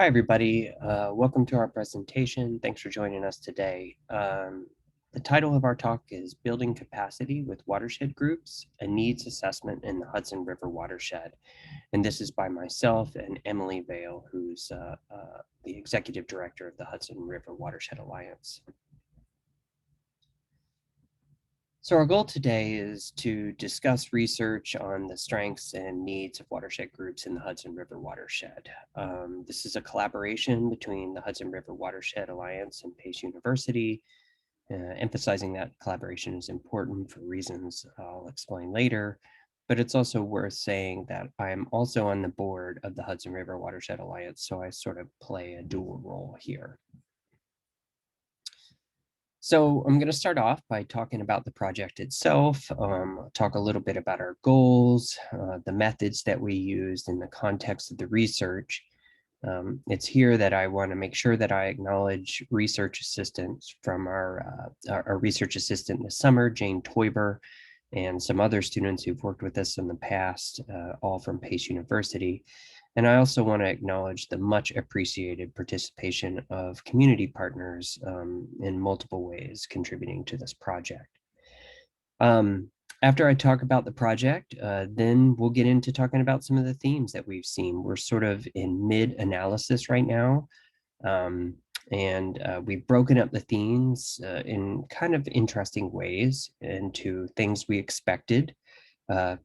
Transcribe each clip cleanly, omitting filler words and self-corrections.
Hi, everybody. Welcome to our presentation. Thanks for joining us today. The title of our talk is Building Capacity with Watershed Groups, a Needs Assessment in the Hudson River Watershed. And this is by myself and Emily Vale, who's the Executive Director of the Hudson River Watershed Alliance. So our goal today is to discuss research on the strengths and needs of watershed groups in the Hudson River Watershed. This is a collaboration between the Hudson River Watershed Alliance and Pace University, emphasizing that collaboration is important for reasons I'll explain later, but it's also worth saying that I'm also on the board of the Hudson River Watershed Alliance, so I sort of play a dual role here. So I'm going to start off by talking about the project itself, talk a little bit about our goals, the methods that we used in the context of the research. It's here that I want to make sure that I acknowledge research assistance from our research assistant this summer, Jane Toiber, and some other students who've worked with us in the past, all from Pace University. And I also want to acknowledge the much appreciated participation of community partners in multiple ways contributing to this project. After I talk about the project, then we'll get into talking about some of the themes that we've seen. We're sort of in mid-analysis right now, and we've broken up the themes in kind of interesting ways into things we expected,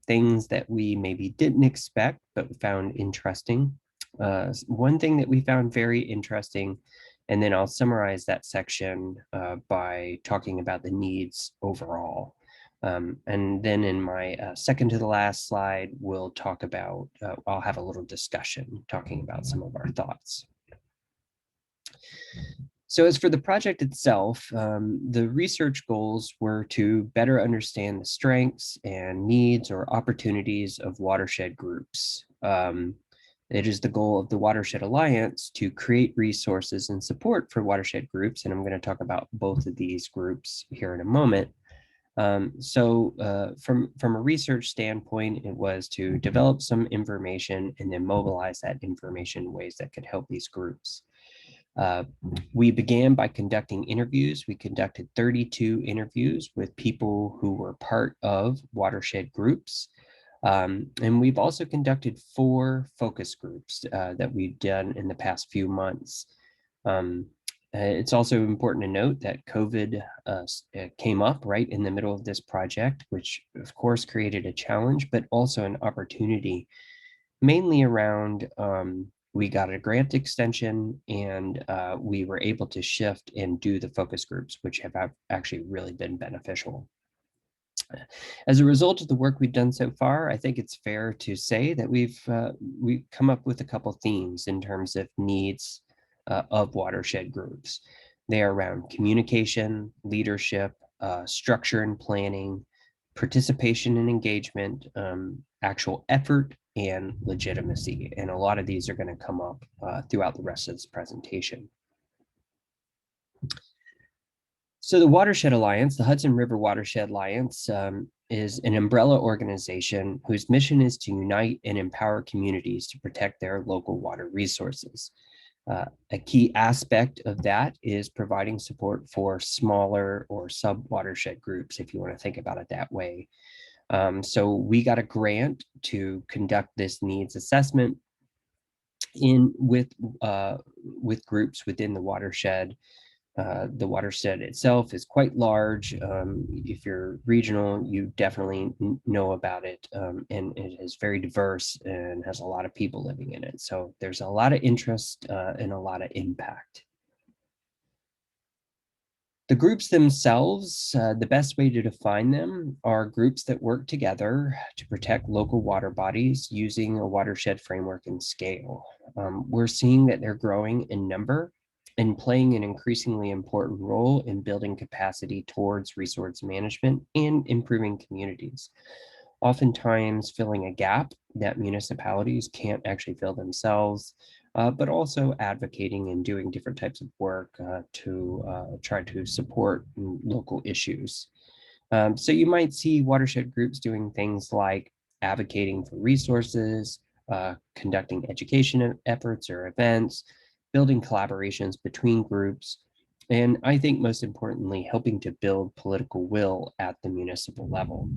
things that we maybe didn't expect but found interesting. One thing that we found very interesting, and then I'll summarize that section by talking about the needs overall. And then in my second to the last slide, we'll talk about, I'll have a little discussion talking about some of our thoughts. So as for the project itself, the research goals were to better understand the strengths and needs or opportunities of watershed groups. It is the goal of the Watershed Alliance to create resources and support for watershed groups, and I'm going to talk about both of these groups here in a moment. From a research standpoint, it was to develop some information and then mobilize that information in ways that could help these groups. We began by conducting interviews. We conducted 32 interviews with people who were part of watershed groups. And we've also conducted 4 focus groups that we've done in the past few months. It's also important to note that COVID came up right in the middle of this project, which of course created a challenge, but also an opportunity, mainly around we got a grant extension, and we were able to shift and do the focus groups, which have actually really been beneficial. As a result of the work we've done so far, I think it's fair to say that we've come up with a couple themes in terms of needs of watershed groups. They are around communication, leadership, structure and planning, participation and engagement, actual effort, and legitimacy. And a lot of these are going to come up throughout the rest of this presentation. So the Watershed Alliance, the Hudson River Watershed Alliance, is an umbrella organization whose mission is to unite and empower communities to protect their local water resources. A key aspect of that is providing support for smaller or sub-watershed groups, if you want to think about it that way. So we got a grant to conduct this needs assessment with groups within the watershed. The watershed itself is quite large. If you're regional, you definitely know about it, and it is very diverse and has a lot of people living in it. So there's a lot of interest and a lot of impact. The groups themselves, the best way to define them are groups that work together to protect local water bodies using a watershed framework and scale. We're seeing that they're growing in number and playing an increasingly important role in building capacity towards resource management and improving communities, oftentimes filling a gap that municipalities can't actually fill themselves, but also advocating and doing different types of work to try to support local issues. So you might see watershed groups doing things like advocating for resources, conducting education efforts or events, building collaborations between groups, and I think most importantly, helping to build political will at the municipal level.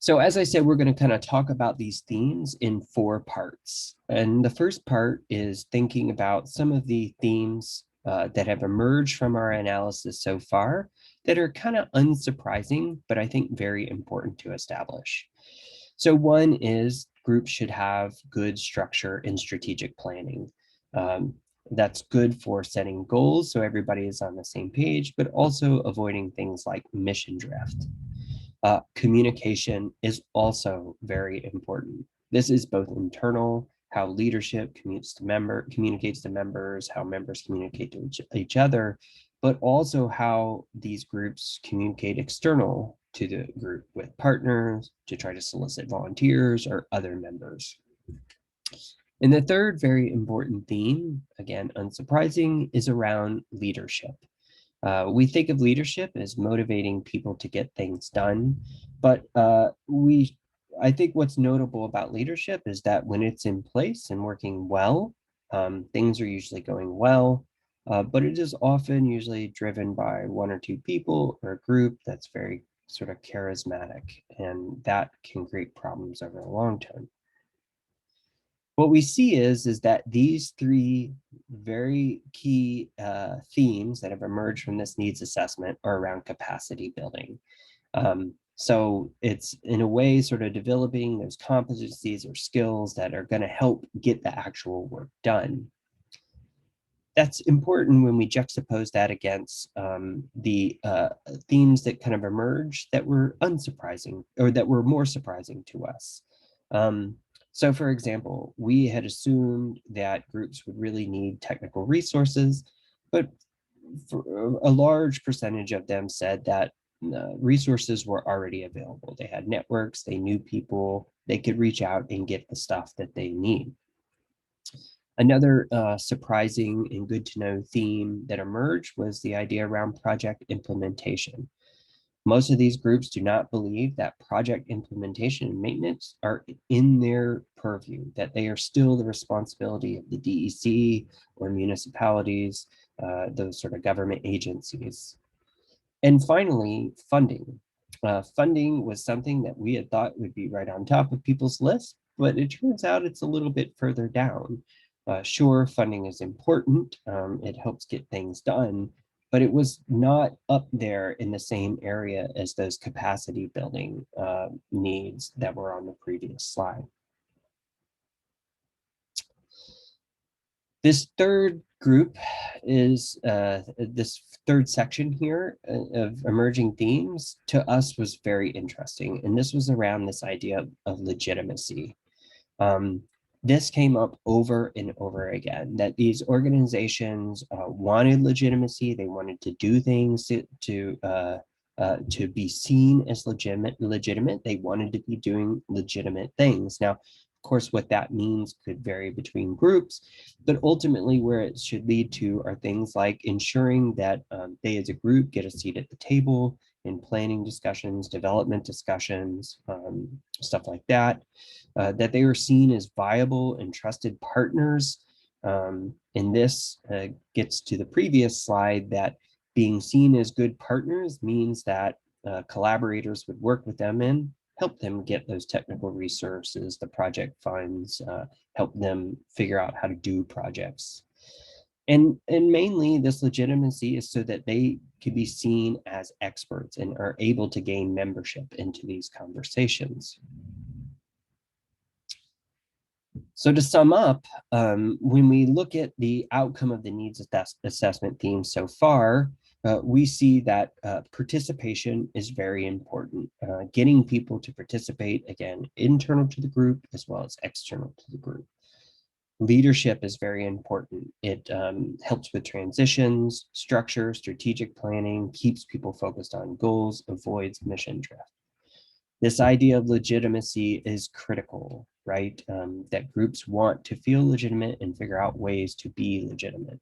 So as I said, we're going to kind of talk about these themes in 4 parts. And the first part is thinking about some of the themes that have emerged from our analysis so far that are kind of unsurprising, but I think very important to establish. So one is groups should have good structure in strategic planning. That's good for setting goals so everybody is on the same page, but also avoiding things like mission drift. Communication is also very important. This is both internal, how leadership communicates to members, how members communicate to each other, but also how these groups communicate external to the group with partners to try to solicit volunteers or other members. And the third very important theme, again, unsurprising, is around leadership. We think of leadership as motivating people to get things done, but I think what's notable about leadership is that when it's in place and working well, things are usually going well, but it is often usually driven by 1 or 2 people or a group that's very sort of charismatic, and that can create problems over the long term. What we see is that these 3 very key themes that have emerged from this needs assessment are around capacity building. So it's in a way sort of developing those competencies or skills that are going to help get the actual work done. That's important when we juxtapose that against the themes that kind of emerged that were unsurprising or that were more surprising to us. So for example, we had assumed that groups would really need technical resources, but for a large percentage of them said that resources were already available. They had networks, they knew people, they could reach out and get the stuff that they need. Another surprising and good to know theme that emerged was the idea around project implementation. Most of these groups do not believe that project implementation and maintenance are in their purview, that they are still the responsibility of the DEC or municipalities, those sort of government agencies. And finally, funding. Funding was something that we had thought would be right on top of people's lists, but it turns out it's a little bit further down. Sure, funding is important. It helps get things done, but it was not up there in the same area as those capacity building needs that were on the previous slide. This third group is this third section here of emerging themes to us was very interesting. And this was around this idea of legitimacy. This came up over and over again, that these organizations wanted legitimacy. They wanted to do things to be seen as legitimate. They wanted to be doing legitimate things. Now, of course, what that means could vary between groups, but ultimately where it should lead to are things like ensuring that they as a group get a seat at the table in planning discussions, development discussions, stuff like that, that they are seen as viable and trusted partners. And this gets to the previous slide, that being seen as good partners means that collaborators would work with them and help them get those technical resources, the project funds, help them figure out how to do projects. And mainly this legitimacy is so that they can be seen as experts and are able to gain membership into these conversations. So to sum up, when we look at the outcome of the needs assessment theme so far, we see that participation is very important. Getting people to participate, again, internal to the group as well as external to the group. Leadership is very important. It helps with transitions, structure, strategic planning, keeps people focused on goals, avoids mission drift. This idea of legitimacy is critical, right? That groups want to feel legitimate and figure out ways to be legitimate.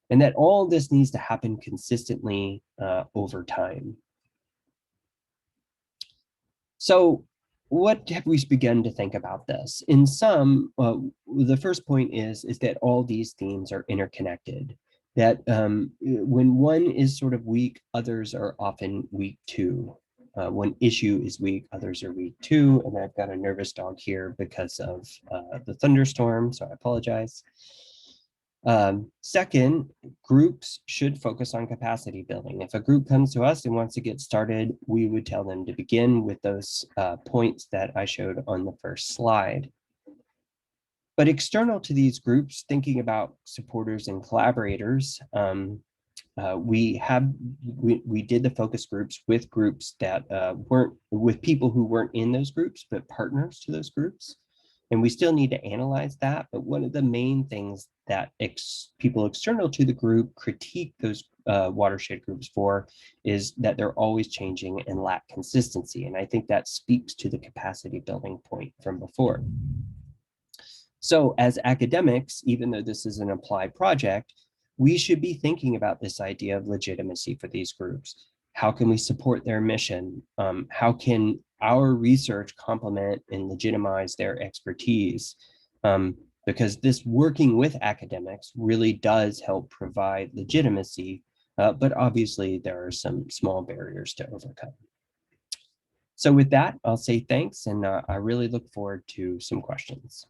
And that all this needs to happen consistently over time. So what have we begun to think about this? In some, the first point is that all these themes are interconnected, that when one is sort of weak, others are often weak too. One issue is weak, others are weak too. And I've got a nervous dog here because of the thunderstorm, so I apologize. Second, groups should focus on capacity building. If a group comes to us and wants to get started, we would tell them to begin with those points that I showed on the first slide. But external to these groups, thinking about supporters and collaborators, we did the focus groups that weren't with people who weren't in those groups, but partners to those groups. And we still need to analyze that. But one of the main things that people external to the group critique those watershed groups for is that they're always changing and lack consistency. And I think that speaks to the capacity building point from before. So as academics, even though this is an applied project, we should be thinking about this idea of legitimacy for these groups. How can we support their mission? How can our research complement and legitimize their expertise? Because this working with academics really does help provide legitimacy, but obviously there are some small barriers to overcome. So with that, I'll say thanks, and I really look forward to some questions.